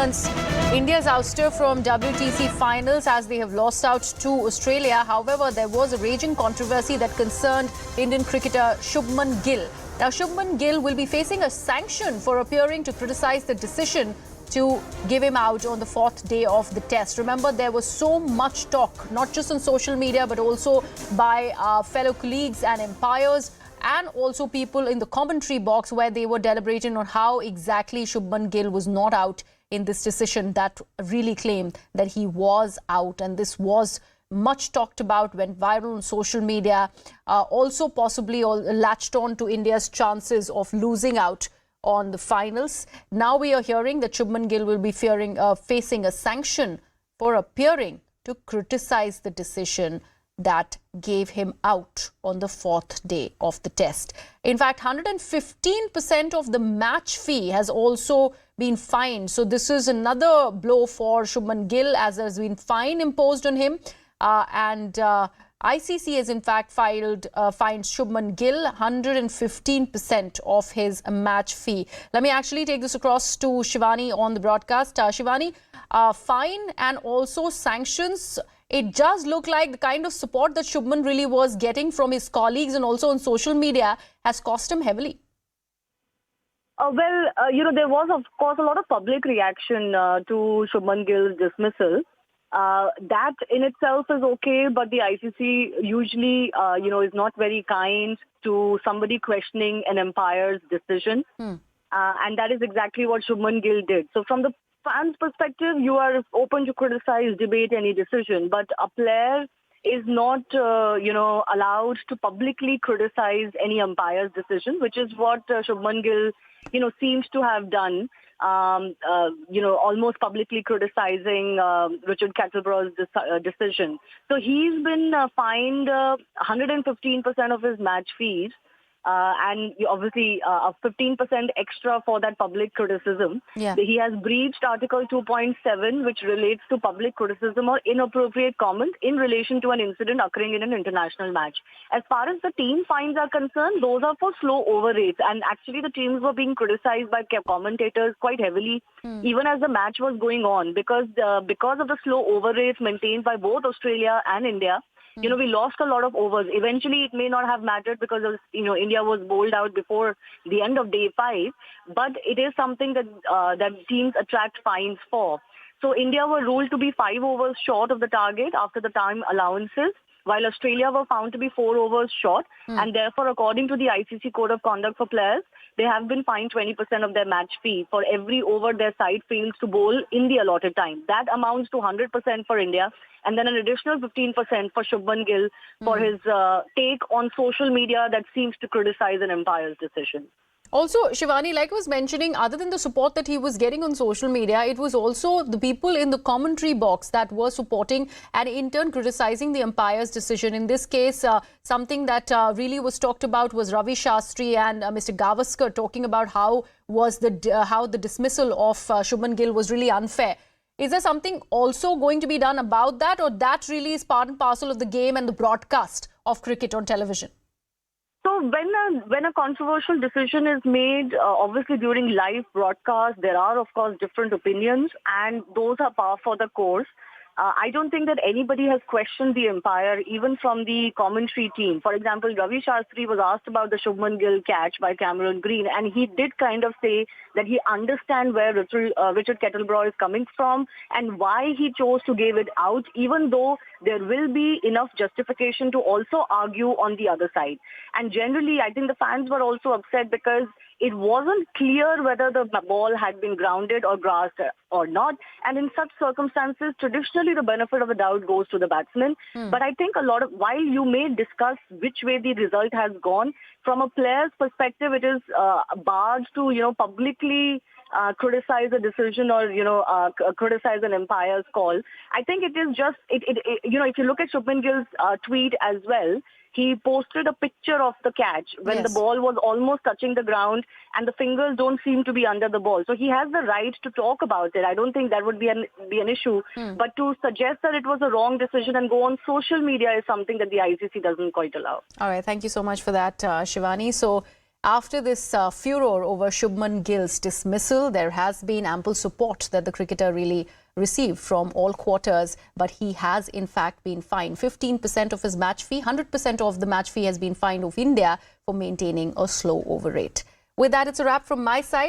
concerns India's ouster from WTC finals as they have lost out to Australia. However, there was a raging controversy that concerned Indian cricketer Shubman Gill. Now, Shubman Gill will be facing a sanction for appearing to criticize the decision to give him out on the fourth day of the test. Remember, there was so much talk, not just on social media, but also by fellow colleagues and umpires, and also people in the commentary box where they were deliberating on how exactly Shubman Gill was not out in this decision that really claimed that he was out. And this was much talked about, went viral on social media, also possibly latched on to India's chances of losing out on the finals. Now we are hearing that Shubman Gill will be facing a sanction for appearing to criticize the decision that gave him out on the fourth day of the test. In fact, 115% of the match fee has also been fined. So this is another blow for Shubman Gill, as there has been fine imposed on him. ICC has in fact fined Shubman Gill 115% of his match fee. Let me actually take this across to Shivani on the broadcast. Shivani, fine and also sanctions. It does look like the kind of support that Shubman really was getting from his colleagues and also on social media has cost him heavily. There was, of course, a lot of public reaction to Shubman Gill's dismissal. That in itself is okay, but the ICC usually, is not very kind to somebody questioning an umpire's decision. And that is exactly what Shubman Gill did. So from the fans' perspective, you are open to criticize, debate any decision, but a player is not, allowed to publicly criticize any umpire's decision, which is what Shubman Gill, seems to have done. Almost publicly criticizing Richard Kettleborough's decision. So he's been fined 115% of his match fees. And obviously a 15% extra for that public criticism. Yeah. He has breached Article 2.7, which relates to public criticism or inappropriate comment in relation to an incident occurring in an international match. As far as the team fines are concerned, those are for slow over rates. And actually the teams were being criticized by commentators quite heavily, even as the match was going on, because of the slow over rates maintained by both Australia and India. We lost a lot of overs. Eventually, it may not have mattered because of, India was bowled out before the end of day 5. But it is something that that teams attract fines for. So India were ruled to be 5 overs short of the target after the time allowances, while Australia were found to be 4 overs short. And therefore, according to the ICC Code of Conduct for Players, they have been fined 20% of their match fee for every over their side fails to bowl in the allotted time. That amounts to 100% for India, and then an additional 15% for Shubman Gill for his take on social media that seems to criticize an umpire's decision. Also, Shivani, like I was mentioning, other than the support that he was getting on social media, it was also the people in the commentary box that were supporting and in turn criticizing the umpire's decision. In this case, something that really was talked about was Ravi Shastri and Mr. Gavaskar talking about how the dismissal of Shubman Gill was really unfair. Is there something also going to be done about that, or that really is part and parcel of the game and the broadcast of cricket on television? So when a controversial decision is made, obviously during live broadcast, there are, of course, different opinions, and those are par for the course. I don't think that anybody has questioned the umpire, even from the commentary team. For example, Ravi Shastri was asked about the Shubman Gill catch by Cameron Green, and he did kind of say that he understands where Richard Kettleborough is coming from and why he chose to give it out, even though there will be enough justification to also argue on the other side. And generally, I think the fans were also upset because it wasn't clear whether the ball had been grounded or grassed or not. And in such circumstances, traditionally the benefit of the doubt goes to the batsman. But I think while you may discuss which way the result has gone, from a player's perspective, it is barred to, publicly criticize a decision or, criticize an umpire's call. I think it is just, if you look at Shubman Gill's tweet as well, he posted a picture of the catch when the ball was almost touching the ground and the fingers don't seem to be under the ball. So he has the right to talk about it. I don't think that would be an issue. But to suggest that it was a wrong decision and go on social media is something that the ICC doesn't quite allow. All right. Thank you so much for that, Shivani. So After this furor over Shubman Gill's dismissal, there has been ample support that the cricketer really received from all quarters, but he has in fact been fined 15% of his match fee. 100% of the match fee has been fined of India for maintaining a slow over rate. With that, it's a wrap from my side.